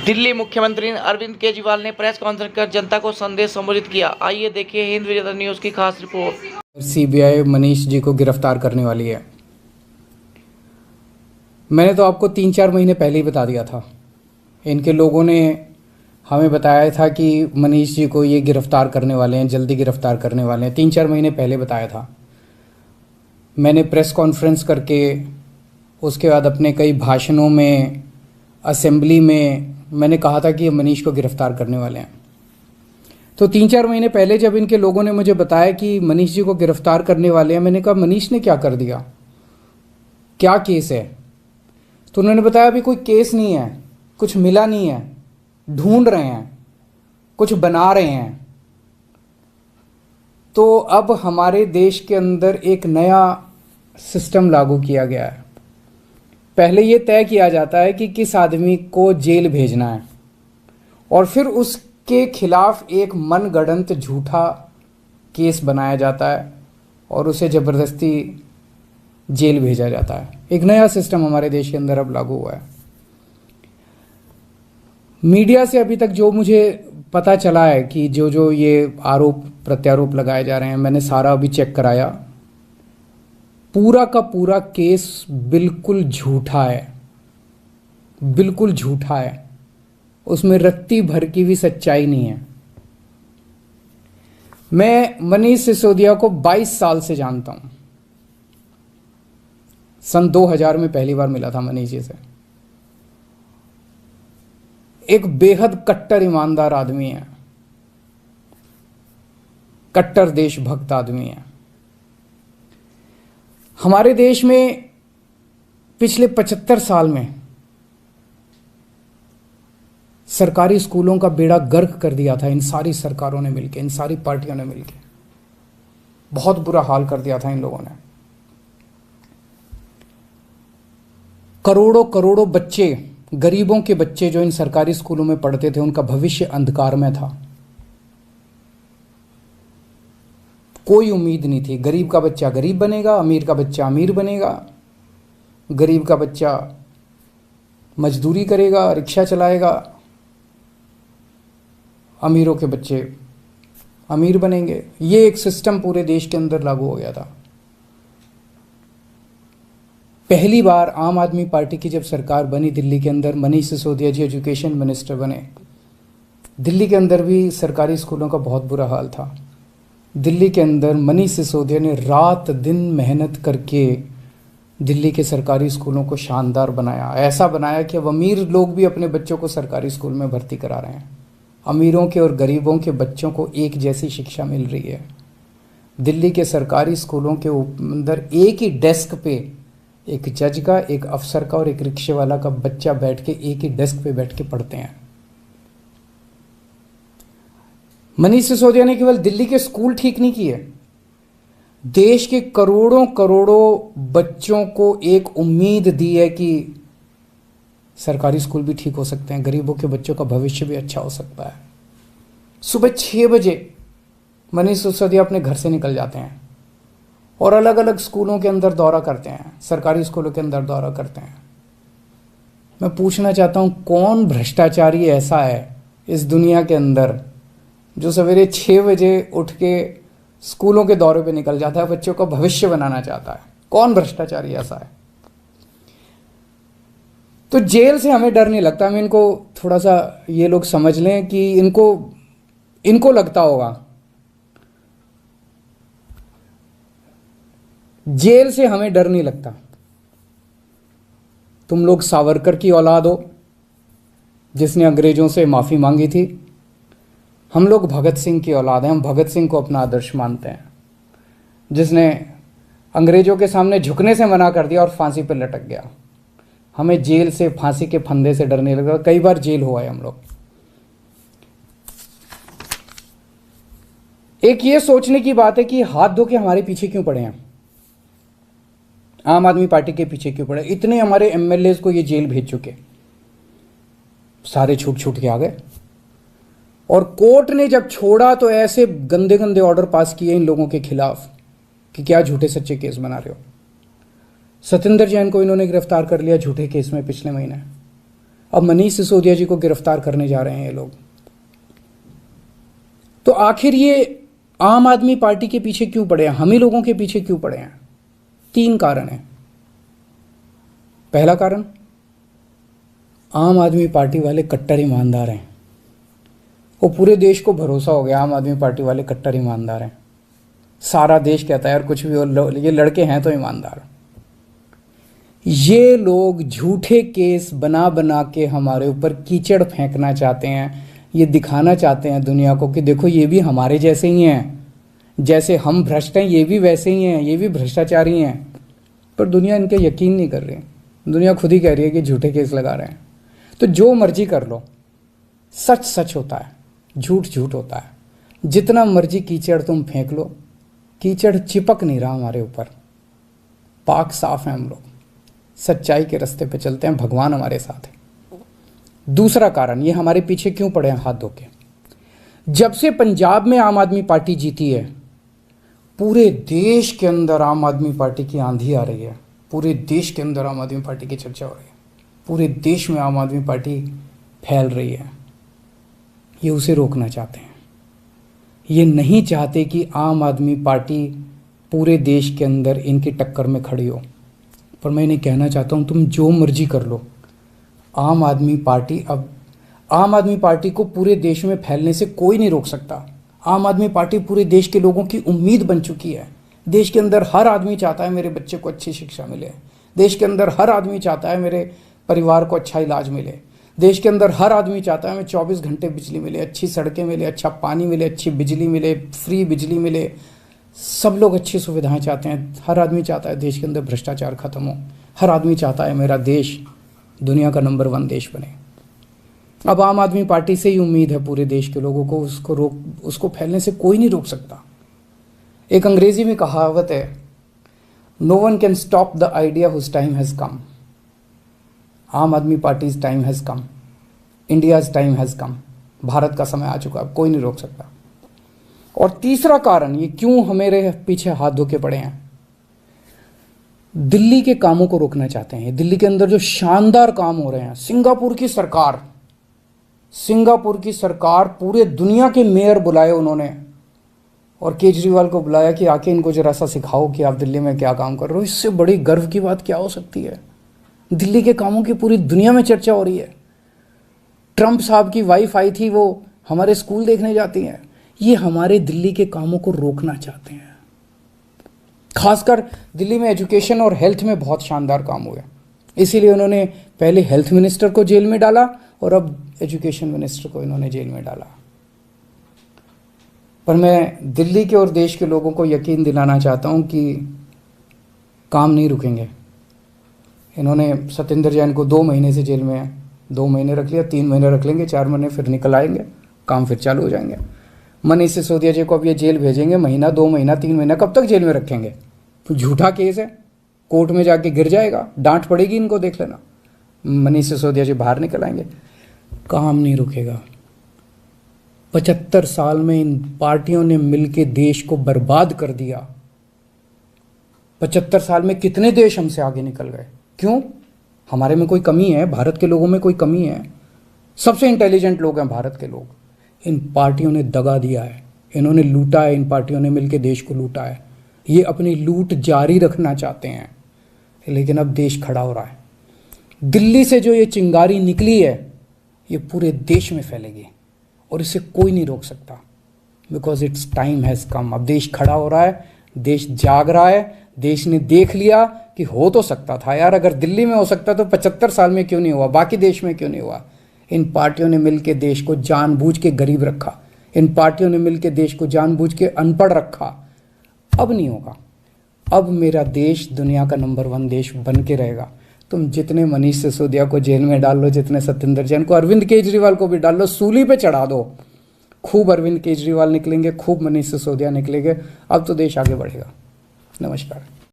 दिल्ली मुख्यमंत्री अरविंद केजरीवाल ने press conference कर जनता को संदेश संबोधित किया। आइए देखिए हिंद विजेता न्यूज की खास रिपोर्ट। सीबीआई मनीष जी को गिरफ्तार करने वाली है। मैंने तो आपको 3-4 महीने पहले ही बता दिया था। इनके लोगों ने हमें बताया था कि मनीष जी को ये गिरफ्तार करने वाले हैं, जल्दी गिरफ्तार करने वाले हैं। 3-4 महीने पहले बताया था। मैंने प्रेस कॉन्फ्रेंस करके उसके बाद अपने कई भाषणों में, असेंबली में मैंने कहा था कि ये मनीष को गिरफ्तार करने वाले हैं। तो 3-4 महीने पहले जब इनके लोगों ने मुझे बताया कि मनीष जी को गिरफ्तार करने वाले हैं, मैंने कहा मनीष ने क्या कर दिया, क्या केस है? तो उन्होंने बताया अभी कोई केस नहीं है, कुछ मिला नहीं है, ढूंढ रहे हैं, कुछ बना रहे हैं। तो अब हमारे देश के अंदर एक नया सिस्टम लागू किया गया है। पहले ये तय किया जाता है कि किस आदमी को जेल भेजना है और फिर उसके खिलाफ एक मनगढ़ंत झूठा केस बनाया जाता है और उसे ज़बरदस्ती जेल भेजा जाता है। एक नया सिस्टम हमारे देश के अंदर अब लागू हुआ है। मीडिया से अभी तक जो मुझे पता चला है कि जो ये आरोप प्रत्यारोप लगाए जा रहे हैं, मैंने सारा अभी चेक कराया। पूरा का पूरा केस बिल्कुल झूठा है, बिल्कुल झूठा है। उसमें रत्ती भर की भी सच्चाई नहीं है। मैं मनीष सिसोदिया को 22 साल से जानता हूं। सन 2000 में पहली बार मिला था मनीष जी से। एक बेहद कट्टर ईमानदार आदमी है, कट्टर देशभक्त आदमी है। हमारे देश में पिछले 75 साल में सरकारी स्कूलों का बेड़ा गर्क कर दिया था इन सारी सरकारों ने मिलकर, इन सारी पार्टियों ने मिलकर। बहुत बुरा हाल कर दिया था इन लोगों ने। करोड़ों करोड़ों बच्चे, गरीबों के बच्चे जो इन सरकारी स्कूलों में पढ़ते थे, उनका भविष्य अंधकार में था। कोई उम्मीद नहीं थी। गरीब का बच्चा गरीब बनेगा, अमीर का बच्चा अमीर बनेगा। गरीब का बच्चा मजदूरी करेगा, रिक्शा चलाएगा। अमीरों के बच्चे अमीर बनेंगे। ये एक सिस्टम पूरे देश के अंदर लागू हो गया था। पहली बार आम आदमी पार्टी की जब सरकार बनी दिल्ली के अंदर, मनीष सिसोदिया जी एजुकेशन मिनिस्टर बने। दिल्ली के अंदर भी सरकारी स्कूलों का बहुत बुरा हाल था। दिल्ली के अंदर मनीष सिसोदिया ने रात दिन मेहनत करके दिल्ली के सरकारी स्कूलों को शानदार बनाया। ऐसा बनाया कि अब अमीर लोग भी अपने बच्चों को सरकारी स्कूल में भर्ती करा रहे हैं। अमीरों के और गरीबों के बच्चों को एक जैसी शिक्षा मिल रही है। दिल्ली के सरकारी स्कूलों के अंदर एक ही डेस्क पे एक जज का, एक अफसर का और एक रिक्शे वाला का बच्चा बैठ के एक ही डेस्क पे बैठ के पढ़ते हैं। मनीष सिसोदिया ने केवल दिल्ली के स्कूल ठीक नहीं किए, देश के करोड़ों करोड़ों बच्चों को एक उम्मीद दी है कि सरकारी स्कूल भी ठीक हो सकते हैं, गरीबों के बच्चों का भविष्य भी अच्छा हो सकता है। सुबह 6 बजे मनीष सिसोदिया अपने घर से निकल जाते हैं और अलग अलग स्कूलों के अंदर दौरा करते हैं, सरकारी स्कूलों के अंदर दौरा करते हैं। मैं पूछना चाहता हूं, कौन भ्रष्टाचारी ऐसा है इस दुनिया के अंदर जो सवेरे 6 बजे उठ के स्कूलों के दौरे पे निकल जाता है, बच्चों का भविष्य बनाना चाहता है? कौन भ्रष्टाचारी ऐसा है? तो जेल से हमें डर नहीं लगता। हमें इनको थोड़ा सा ये लोग समझ लें कि इनको लगता होगा जेल से हमें डर नहीं लगता। तुम लोग सावरकर की औलाद हो जिसने अंग्रेजों से माफी मांगी थी। हम लोग भगत सिंह की औलाद हैं। हम भगत सिंह को अपना आदर्श मानते हैं, जिसने अंग्रेजों के सामने झुकने से मना कर दिया और फांसी पर लटक गया। हमें जेल से, फांसी के फंदे से डर नहीं लगा। कई बार जेल हुआ है हम लोग। एक ये सोचने की बात है कि हाथ धो के हमारे पीछे क्यों पड़े हैं, आम आदमी पार्टी के पीछे क्यों पड़े? इतने हमारे एमएलए को ये जेल भेज चुके, सारे छूट छूट के आ गए। और कोर्ट ने जब छोड़ा तो ऐसे गंदे गंदे ऑर्डर पास किए इन लोगों के खिलाफ कि क्या झूठे सच्चे केस बना रहे हो। सत्येंद्र जैन को इन्होंने गिरफ्तार कर लिया झूठे केस में पिछले महीने। अब मनीष सिसोदिया जी को गिरफ्तार करने जा रहे हैं ये लोग। तो आखिर ये आम आदमी पार्टी के पीछे क्यों पड़े हैं, हम ही लोगों के पीछे क्यों पड़े हैं? 3 कारण हैं। पहला कारण, आम आदमी पार्टी वाले कट्टर ईमानदार हैं। वो पूरे देश को भरोसा हो गया आम आदमी पार्टी वाले कट्टर ईमानदार हैं। सारा देश कहता है यार कुछ भी हो, ये लड़के हैं तो ईमानदार। ये लोग झूठे केस बना बना के हमारे ऊपर कीचड़ फेंकना चाहते हैं, ये दिखाना चाहते हैं दुनिया को कि देखो ये भी हमारे जैसे ही हैं, जैसे हम भ्रष्ट हैं ये भी वैसे ही हैं, ये भी भ्रष्टाचारी हैं। पर दुनिया इनके यकीन नहीं कर रही, दुनिया खुद ही कह रही है कि झूठे केस लगा रहे हैं। तो जो मर्जी कर लो, सच सच होता है, झूठ झूठ होता है। जितना मर्जी कीचड़ तुम फेंक लो, कीचड़ चिपक नहीं रहा हमारे ऊपर। पाक साफ है हम लोग, सच्चाई के रास्ते पे चलते हैं, भगवान हमारे साथ है। दूसरा कारण, ये हमारे पीछे क्यों पड़े हैं हाथ धो के? जब से पंजाब में आम आदमी पार्टी जीती है, पूरे देश के अंदर आम आदमी पार्टी की आंधी आ रही है। पूरे देश के अंदर आम आदमी पार्टी की चर्चा हो रही है, पूरे देश में आम आदमी पार्टी फैल रही है। ये उसे रोकना चाहते हैं। ये नहीं चाहते कि आम आदमी पार्टी पूरे देश के अंदर इनकी टक्कर में खड़ी हो। पर मैं इन्हें कहना चाहता हूँ, तुम जो मर्जी कर लो, आम आदमी पार्टी को पूरे देश में फैलने से कोई नहीं रोक सकता। आम आदमी पार्टी पूरे देश के लोगों की उम्मीद बन चुकी है। देश के अंदर हर आदमी चाहता है मेरे बच्चे को अच्छी शिक्षा मिले। देश के अंदर हर आदमी चाहता है मेरे परिवार को अच्छा इलाज मिले। देश के अंदर हर आदमी चाहता है मैं 24 घंटे बिजली मिले, अच्छी सड़कें मिले, अच्छा पानी मिले, अच्छी बिजली मिले, फ्री बिजली मिले। सब लोग अच्छी सुविधाएं चाहते हैं। हर आदमी चाहता है देश के अंदर भ्रष्टाचार खत्म हो। हर आदमी चाहता है मेरा देश दुनिया का नंबर 1 देश बने। अब आम आदमी पार्टी से ही उम्मीद है पूरे देश के लोगों को, उसको फैलने से कोई नहीं रोक सकता। एक अंग्रेजी में कहावत है, no one can stop the idea whose time has come. Aam Aadmi party's time has come, India's time has come. Bharat का समय आ चुका, अब कोई नहीं रोक सकता। और तीसरा कारण, ये क्यों हमारे पीछे हाथ धो के पड़े हैं, दिल्ली के कामों को रोकना चाहते हैं। दिल्ली के अंदर जो शानदार काम हो रहे हैं, सिंगापुर की सरकार पूरे दुनिया के मेयर बुलाए उन्होंने, और केजरीवाल को बुलाया कि आके इनको जरा सा सिखाओ कि आप दिल्ली में क्या काम कर रहे हो। इससे बड़ी गर्व की बात क्या हो सकती है? दिल्ली के कामों की पूरी दुनिया में चर्चा हो रही है। ट्रंप साहब की वाइफ आई थी, वो हमारे स्कूल देखने जाती हैं। ये हमारे दिल्ली के कामों को रोकना चाहते हैं। खासकर दिल्ली में एजुकेशन और हेल्थ में बहुत शानदार काम हुए, इसीलिए उन्होंने पहले हेल्थ मिनिस्टर को जेल में डाला और अब एजुकेशन मिनिस्टर को इन्होंने जेल में डाला। पर मैं दिल्ली के और देश के लोगों को यकीन दिलाना चाहता हूं कि काम नहीं रुकेंगे। इन्होंने सत्येंद्र जैन को 2 महीने से जेल में है, 2 महीने रख लिया, 3 महीने रख लेंगे, 4 महीने फिर निकल आएंगे, काम फिर चालू हो जाएंगे। मनीष सिसोदिया जी को अब ये जेल भेजेंगे, महीना, 2 महीना, 3 महीना, कब तक जेल में रखेंगे? तो झूठा केस है, कोर्ट में जाके गिर जाएगा, डांट पड़ेगी इनको, देख लेना। मनीष सिसोदिया जी बाहर निकल आएंगे, काम नहीं रुकेगा। 75 साल में इन पार्टियों ने मिलकर देश को बर्बाद कर दिया। 75 साल में कितने देश हमसे आगे निकल गए? क्यों? हमारे में कोई कमी है? भारत के लोगों में कोई कमी है? सबसे इंटेलिजेंट लोग हैं भारत के लोग। इन पार्टियों ने दगा दिया है, इन्होंने लूटा है, इन पार्टियों ने मिलकर देश को लूटा है। ये अपनी लूट जारी रखना चाहते हैं, लेकिन अब देश खड़ा हो रहा है। दिल्ली से जो ये चिंगारी निकली है, ये पूरे देश में फैलेगी और इसे कोई नहीं रोक सकता, because it's time has come. अब देश खड़ा हो रहा है, देश जाग रहा है, देश ने देख लिया कि हो तो सकता था यार, अगर दिल्ली में हो सकता तो 75 साल में क्यों नहीं हुआ, बाकी देश में क्यों नहीं हुआ। इन पार्टियों ने मिलकर देश को जानबूझ के गरीब रखा, इन पार्टियों ने मिलकर देश को जानबूझ के अनपढ़ रखा। अब नहीं होगा, अब मेरा देश दुनिया का नंबर 1 देश बन के रहेगा। तुम जितने मनीष सिसोदिया को जेल में डाल लो, जितने सत्येंद्र जैन को, अरविंद केजरीवाल को भी डाल लो, सूली पे चढ़ा दो, खूब अरविंद केजरीवाल निकलेंगे, खूब मनीष सिसोदिया निकलेंगे। अब तो देश आगे बढ़ेगा। नमस्कार।